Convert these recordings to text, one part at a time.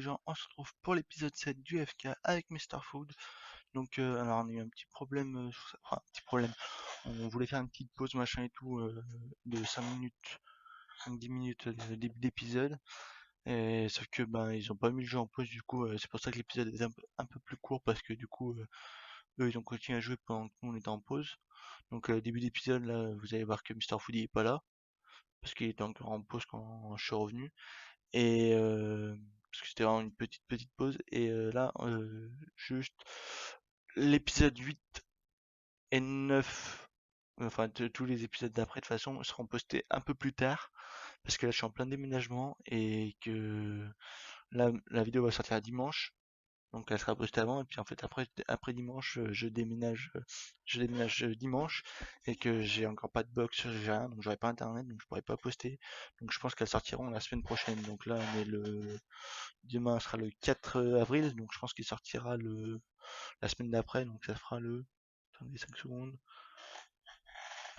gens, on se retrouve pour l'épisode 7 du FK avec Mr. Food. Donc alors on a eu un petit problème, enfin un petit problème, on voulait faire une petite pause machin et tout de 5 minutes, 5-10 minutes début d'épisode. Et sauf que ben ils ont pas mis le jeu en pause du coup c'est pour ça que l'épisode est un peu plus court parce que du coup eux ils ont continué à jouer pendant que nous on était en pause. Donc début d'épisode là vous allez voir que Mr. Food il est pas là parce qu'il était encore en pause quand je suis revenu. Et parce que c'était vraiment une petite pause. Et là, juste l'épisode 8 et 9, enfin tous les épisodes d'après de toute façon seront postés un peu plus tard. Parce que là je suis en plein déménagement et que la vidéo va sortir dimanche. Donc elle sera postée avant et puis en fait après dimanche je déménage dimanche et que j'ai encore pas de box, j'ai rien, donc j'aurai pas internet, donc je pourrai pas poster. Donc je pense qu'elles sortiront la semaine prochaine. Donc là on est le demain sera le 4 avril, donc je pense qu'il sortira la semaine d'après, donc ça fera le attendez 5 secondes.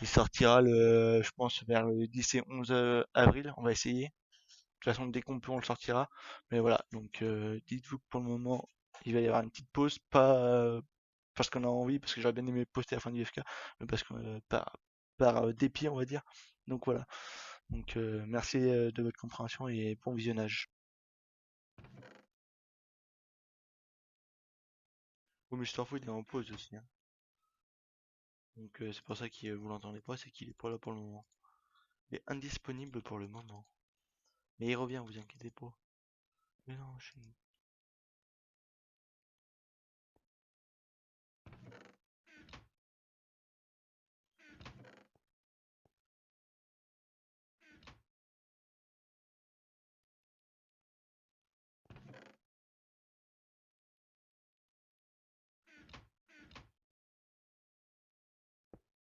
Il sortira je pense vers le 10 et 11 avril, on va essayer. De toute façon, dès qu'on peut, on le sortira. Mais voilà, donc dites-vous que pour le moment, il va y avoir une petite pause, pas parce qu'on a envie, parce que j'aurais bien aimé poster la fin du FK, mais parce que par dépit, on va dire. Donc voilà. Donc merci de votre compréhension et bon visionnage. Oh, Mr. Food est en pause aussi, hein. Donc c'est pour ça que vous l'entendez pas, c'est qu'il est pas là pour le moment. Il est indisponible pour le moment. Mais il revient, vous inquiétez pas. Mais non,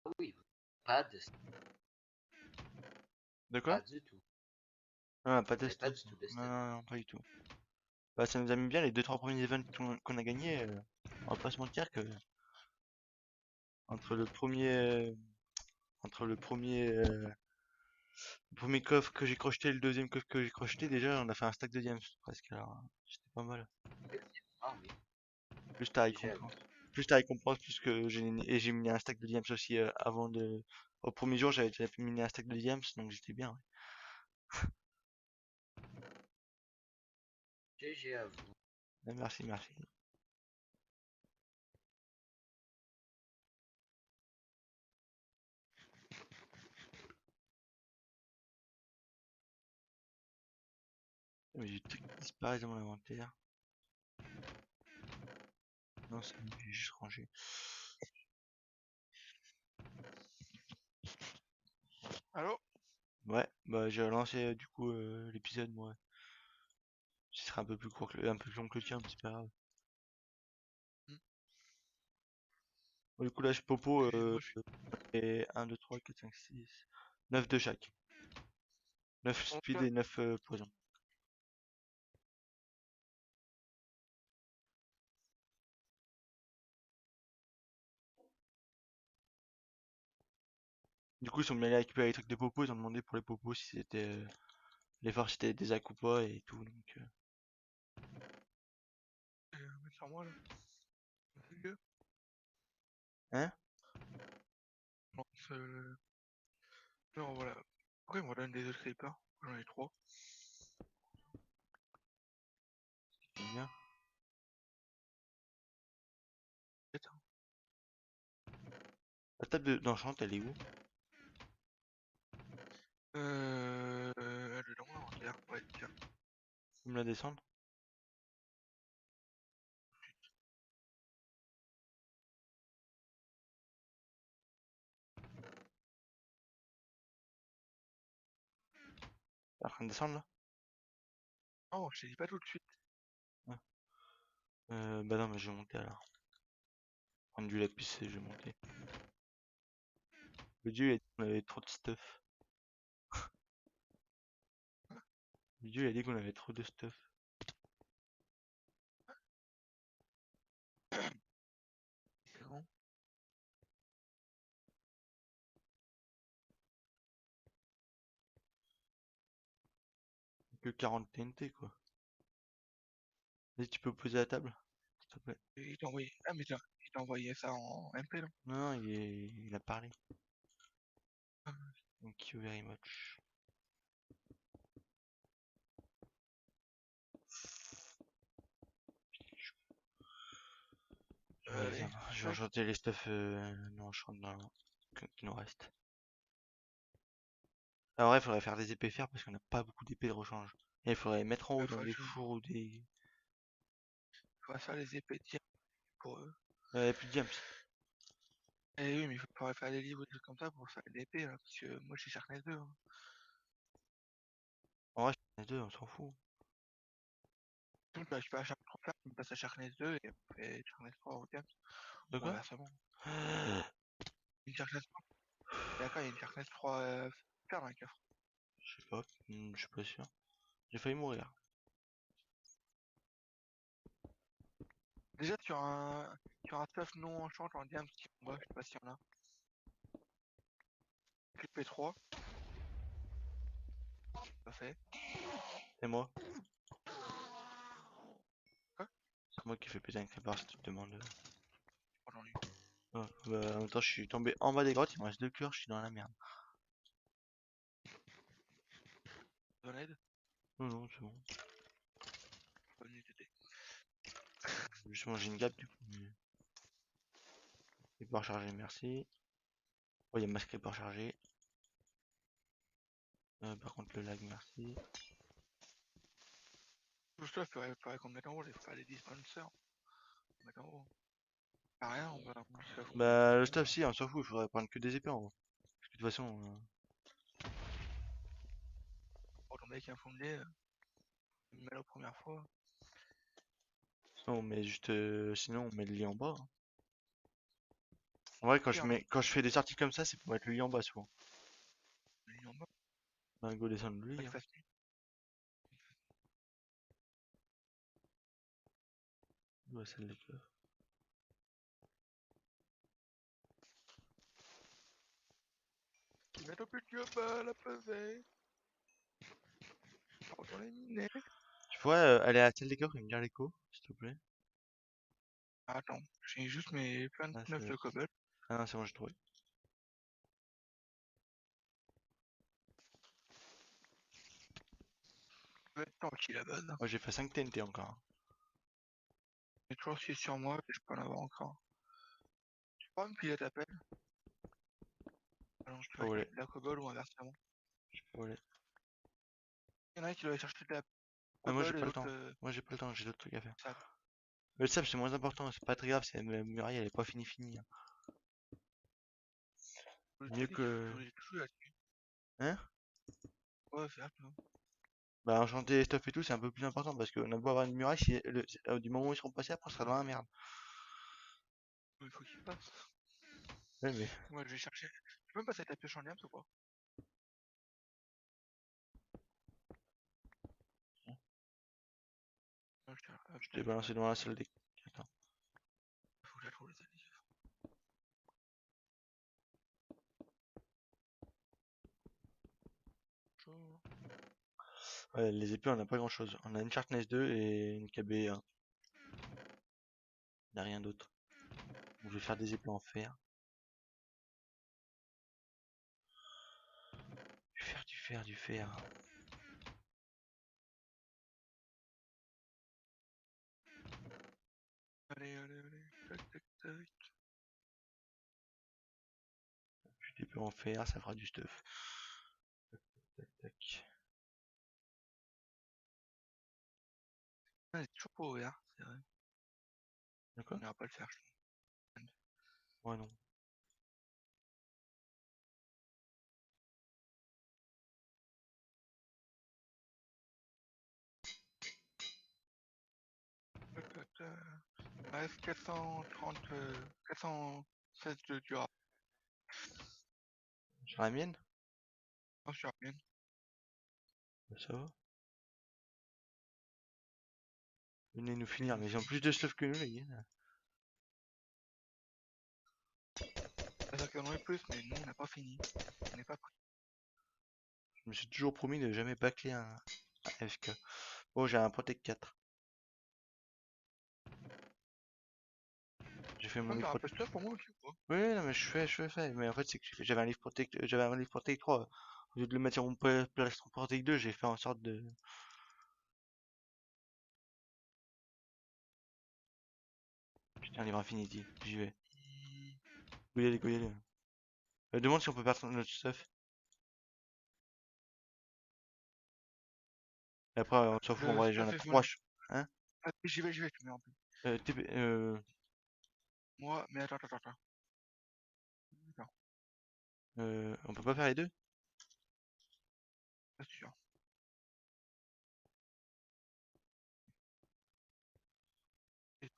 Ah oui, pas de, de quoi? pas du tout. Ah, pas Vous de n'avez pas stuff. du tout de Non, stun. non, non, pas du tout. Bah, ça nous amène bien les 2-3 premiers events qu'on a gagnés. On va pas se mentir que entre le premier, euh, entre le premier coffre que j'ai crocheté et le deuxième coffre que j'ai crocheté, déjà on a fait un stack de diams presque. Alors c'était pas mal. Ah oui, Plus ta j'avoue. récompense. Plus ta récompense, plus que j'ai miné un stack de diams aussi avant de. Au premier jour j'avais déjà miné un stack de diams donc j'étais bien. Ouais. GG à vous. Merci, merci. Mais j'ai tout qui disparaît dans mon inventaire. Non, c'est bon, j'ai juste rangé. Allô? Ouais, bah j'ai relancé du coup l'épisode moi. Ce sera un peu plus court un peu plus long que le tien, mais c'est pas grave. Hmm. Bon, du coup là je popo Excuse-moi, je suis... et 1, 2, 3, 4, 5, 6, 9 de chaque. 9 En speed cas, et 9 poison. Du coup ils sont bien allés récupérer les trucs de popo, ils ont demandé pour les popos si c'était les forces c'était des actes ou pas et tout donc mais sur moi, là. C'est mieux. hein? Non, non, voilà. Après, on donne des autres creepers. J'en ai trois. C'est bien. Peut-être, hein. La table d'enchant elle est où? Elle est dans mon inventaire. Ouais, tiens. Vous me la descendre? T'es en train de descendre là? Non, je te dis pas tout de suite. Ah. Bah non mais je vais monter alors. Prendre du lapis et je vais monter. Le dieu il a dit qu'on avait trop de stuff. Le dieu il a dit qu'on avait trop de stuff. C'est bon. Que 40 TNT quoi. Vas-y, tu peux poser la table, s'il te plaît. Et il t'a envoyé. Ah, mais il t'a envoyé ça en MP, non? Non, non, il a parlé. Ah, Thank you very much. Vas-y, allez, je vais chef. enchanter les stuff non enchantent dans qui nous reste. Ah ouais, il faudrait faire des épées fer parce qu'on n'a pas beaucoup d'épées de rechange. Et il faudrait les mettre en haut dans des fours ou des. Faut faire les épées de tir pour eux. Y a plus de diams. Eh oui, mais il faudrait faire des livres, des trucs comme ça pour faire des épées, là. Parce que moi, je suis Sharkness 2, hein. En vrai, les deux, on s'en fout. Donc, bah, je fais à Sharkness 3, tu me passes à Sharkness 2 et on fait Sharkness 3 au diamant. De Ou quoi? inversement. Une Sharkness 3. D'accord, il y a une Sharkness 3 faire dans le coffre. Je sais pas, je suis pas sûr. J'ai failli mourir. Déjà, tu as un stuff non enchant en diamant qui en bas, je sais pas s'il y en a. Clip P3, pas fait. C'est moi. Quoi? C'est moi qui fais péter un creeper si tu te demandes. Oh, j'en ai eu. Ah, bah, en même temps, je suis tombé en bas des grottes, il me reste 2 cœurs, je suis dans la merde. Besoin d'aide? Non, non, c'est bon. Pas venu t'aider. Juste manger une gap du coup. Creeper chargé, merci. Oh, il y a masque creeper chargé. Par contre, le lag, merci. Tout ça, faudrait qu'on mette en haut, il faut faire des dispensers. On met en haut. Pas rien, on va se la foutre. Bah, le stuff, si, on s'en fout, il faudrait prendre que des épées en haut. Parce que de toute façon. Oh, ton mec, un fond de lait, il me met la première fois. Sinon, on met juste. Sinon, on met le lit en bas, hein. En vrai, Pire, non? quand je fais des sorties comme ça, c'est pour mettre le lit en bas souvent. Le lit en bas, Bah, go descendre le pas lit, qu'il hein. fasse nuit. Ouais, celle des keufs. Il met un peu de job à la pesée. Pardon les minets. Tu pourrais aller à celle des keufs et me dire l'écho, s'il te plaît? Attends, j'ai juste mes Ah, 29 de cobble. ah non, c'est bon, j'ai trouvé. Je vais être tranquille à la base. Moi, j'ai fait 5 TNT encore, hein. J'ai toujours 6 sur moi et je peux en avoir encore. Tu pourras me piler ta pelle? Alors je te Pas volé, récupère de la cobble ou inversement. pas volé. Il y en a un qui doit aller chercher de la Ah, moi, j'ai cobble et pas le l'autre temps. Moi, j'ai pas le temps, j'ai d'autres trucs à faire. sable. Mais le sable, c'est moins important, c'est pas très grave, c'est la muraille, elle est pas finie, hein. Je Mieux t'ai dit qu'il faut que. toujours jouer là-dessus. Hein? Ouais, c'est hâte, non? Bah, enchanter les stuff et tout, c'est un peu plus important parce qu'on a beau avoir une muraille, si du moment où ils seront passés, après, on sera dans la merde. Il faut qu'il passe. Ouais, mais. Moi je vais chercher. Tu peux me passer ta pioche en diamant ou pas? Non, je Je t'ai balancé dans la salle des. Attends. faut que je la trouve, les amis. Bonjour. Ouais, les épées, on a pas grand chose. On a une Sharpness 2 et une KB1. On a rien d'autre. Donc, je vais faire des épées en fer. Du fer, du fer, du fer. Allez, allez, allez. Tac, tac, tac. Plus d'épées en fer, ça fera du stuff. Tac, tac. Ah, c'est toujours pas ouvert, c'est vrai. D'accord? On ira pas le faire, je pense. Ouais, non. Tac, tac, tac. Il me reste 430, 416 de durable. Sur la mienne? Non, sur la mienne. Bah, ça va. Venez nous Et finir, nous mais ils ont finit. plus de stuff que nous, les gars. C'est-à-dire qu'on en a plus, mais nous on n'a pas fini. On n'est pas prêt. Je me suis toujours promis de jamais bâcler un FK. Oh, j'ai un Protect 4. J'ai fait mon Même livre t'as un peu de protect. stuff pour moi aussi ou quoi? Oui, non, mais je fais. Mais en fait, c'est que j'avais un livre protect, j'avais un livre protect 3. Au lieu de le mettre sur mon plastron protect 2, j'ai fait en sorte de. Putain, un livre Infinity, j'y vais. Go y aller. Demande si on peut perdre notre stuff. Et après, on s'en fout, en Le vrai, j'en stuff ai est 3. vendu. Hein? Ah, j'y vais, tu mets en plus. TP, Moi, mais attends. Attends, on peut pas faire les deux? pas sûr. Et-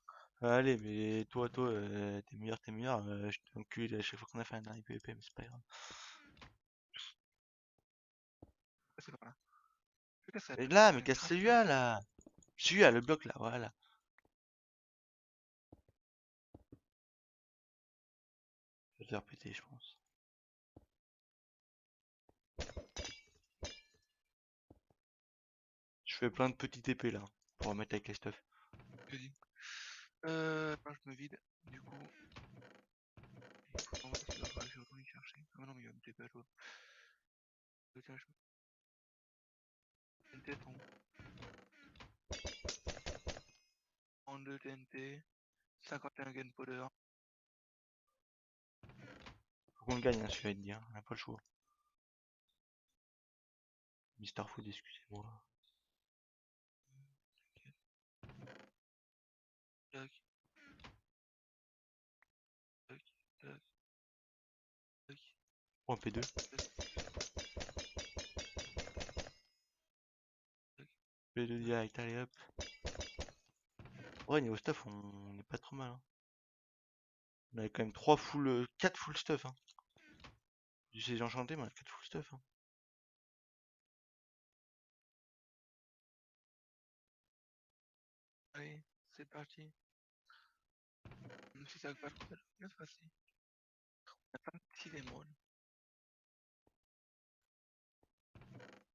Allez, mais toi, t'es meilleur. Je t'encule à chaque fois qu'on a fait un dernier PvP, mais c'est pas grave. C'est pas là. Je casse Et cette. là, mais Une casse craft. celui-là, là! Celui-là, le bloc, là, voilà. Je vais le faire péter, je pense. Je fais plein de petits TP, là, pour remettre avec les stuff. Je dis. Moi, je me vide. Du coup. En vrai, il va falloir que je retourne y chercher. Ah, mais non, mais il va me taper à l'autre. Tiens, je TNT, en 2 TNT. 51 gunpowder. Faut qu'on le gagne, hein, celui-là, il te dit, hein. On a pas le choix. Mister Food, excusez-moi. Tac, tac, tac, tac, Oh, un P2. tac. P2 direct, allez hop. Ouais, niveau stuff, on est pas trop mal, hein. On avait quand même 3 full, 4 full stuff, hein. J'ai enchanté, mais on a 4 full stuff, hein. Allez, c'est parti. Même si ça va pas trop, ça va bien se passer. On a plein de petits démons.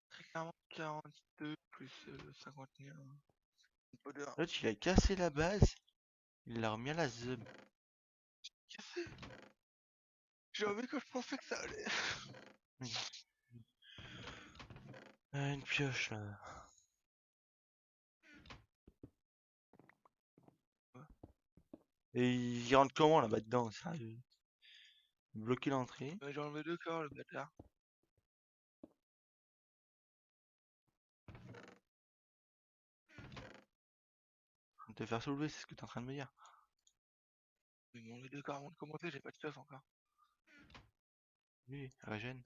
Très clairement, 42 plus 51. Gunpowder. L'autre, il a cassé la base. Il l'a remis à la zub. Cassé. J'ai envie que je pensais que ça allait. Une pioche, là. Et il rentre comment, là-bas dedans, sérieux? Bloquer l'entrée. J'ai enlevé 2 corps, le bâtard. On te faire soulever, c'est ce que t'es en train de me dire. Ils m'ont enlevé 2 corps avant de commencer, j'ai pas de stuff encore. Oui, régène.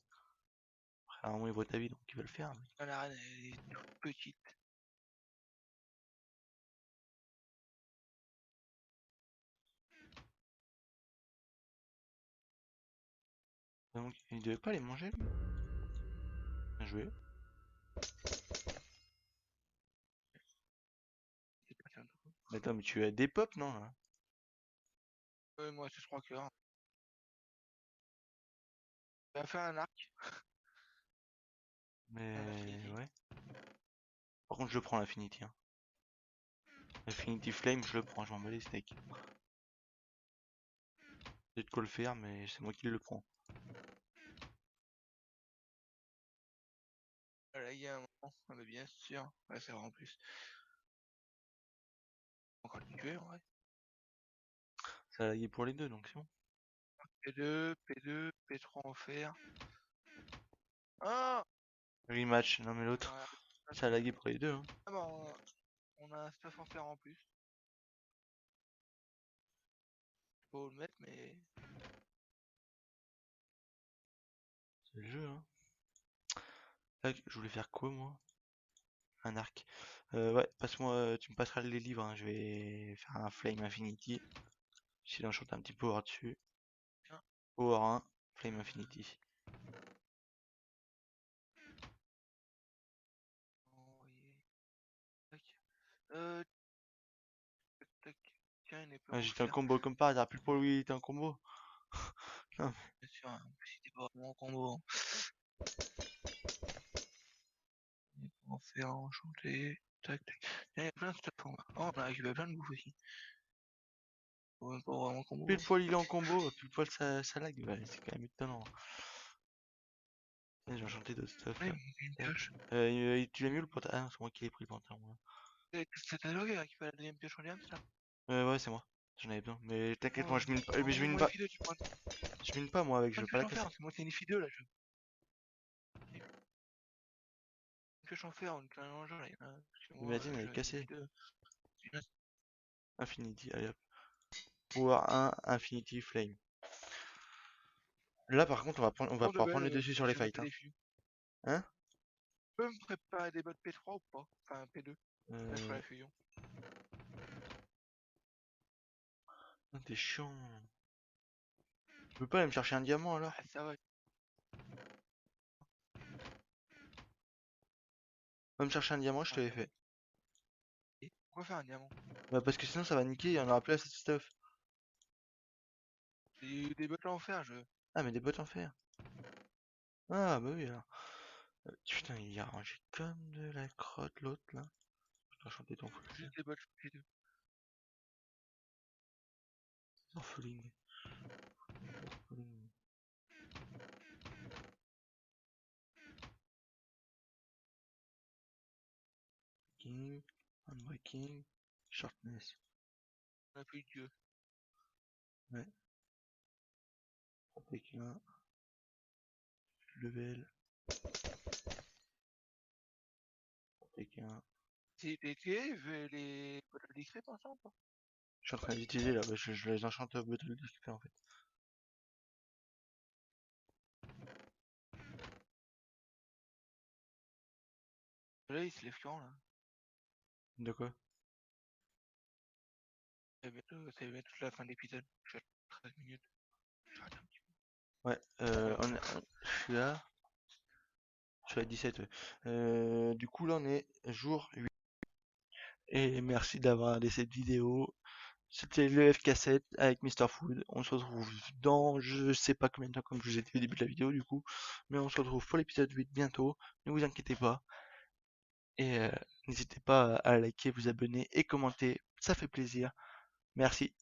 Après, à un moment, il voit ta vie, donc il va le faire. Ah, la reine, elle est toute petite. Donc, il devait pas les manger, lui. Bien joué. C'est pas ça, tout. Mais attends, mais tu as des pop, non, là? Moi, c'est 3 cœurs. On va faire un arc. Un Mais, affinity. ouais. Par contre, je le prends, l'Infinity, hein. Infinity Flame, je le prends, je m'en bats les steaks. J'ai de quoi le faire, mais c'est moi qui le prends. Voilà, il y a un moment, on est bien sûr. Ouais, c'est vrai en plus. Encore le tuer, en vrai. Ça a lagué pour les deux, donc c'est bon. P2, P2, P3 en fer. Ah! Rematch, non mais l'autre, Ouais. ça a lagué pour les deux, hein. Ah bah, on a un stuff en fer en plus. Faut le mettre, mais. C'est le jeu, hein. Tac, je voulais faire quoi, moi? Un arc. Ouais, passe-moi, tu me passeras les livres, hein. Je vais faire un Flame Infinity. Sinon, je chante un petit power dessus. Tiens. Power 1, Flame Infinity. Envoyer. Tac. Euh. Tac. Tiens, une épée Ah, en j'étais un fer. combo comme par hasard, plus pour lui, il était un combo. Non, Bien sûr, hein, en plus, c'était pas vraiment en combo. Hein. Épée en fer, enchanté. Tac, tac. Tiens, il y a plein de stuff en bas. Oh, on a récupéré plein de bouffe aussi. même pas vraiment combo. Pile poil il est en combo, pile poil ça lag, ouais, c'est quand même étonnant. J'ai enchanté d'autres stuff Ouais, là. il manque une pioche. Tu l'as mis ou le pantalon? Ah non, c'est moi qui ai pris le pantalon. C'est ta drogue qui fait la deuxième pioche en diamant, ça? Ouais, c'est moi. J'en avais besoin. Mais t'inquiète, Oh, moi je mine pas. Mais je mine moi, pas. F2, tu prends Je mine pas moi avec, je une veux pas pioche la en fer, casser. parce que moi, c'est une F2 là, je. Une pioche en fer, on est un engin là, il y en a. Parce que Mais moi, la tienne elle est j'ai une cassée. F2. Infinity, allez hop. Pouvoir 1, Infinity Flame. Là par contre on va Bon, de pouvoir prendre belle, le dessus sur les je vais fights. mater Hein. des fusions. Hein Tu peux me préparer des bots P3 ou pas? Enfin, P2. Mettre sur euh... la fusion. oh, t'es chiant. Tu peux pas aller me chercher un diamant alors? Ah, ça va. Va me chercher un diamant, je te Un l'ai diamant. fait. Et pourquoi faire un diamant? Bah parce que sinon ça va niquer, il y en aura plus assez de stuff. Des bots en fer, je. Ah mais des bottes en fer. Ah bah oui alors. Putain il a rangé comme de la crotte l'autre là. Je dois chanter ton fou. Juste des bots P2. Orpheline. Orpheline. King. Unbreaking. Sharpness. On a plus de dieu. Ouais. Avec un level. Avec un. C'est TT, les bots discrets pour l'instant ou pas? Je suis en train d'utiliser là, bah, je les enchante au bottle display en fait. Là, il se lève quand là? De quoi? Ça va bientôt la fin de l'épisode. Je suis à 13 minutes. Je rate un petit Ouais, peu. je suis là. Je suis à 17. Ouais. Du coup là on est jour 8. Et merci d'avoir regardé cette vidéo. C'était le FK7 avec Mr. Food. On se retrouve dans je sais pas combien de temps comme je vous ai dit au début de la vidéo du coup. Mais on se retrouve pour l'épisode 8 bientôt. Ne vous inquiétez pas. Et n'hésitez pas à liker, vous abonner et commenter. Ça fait plaisir. Merci.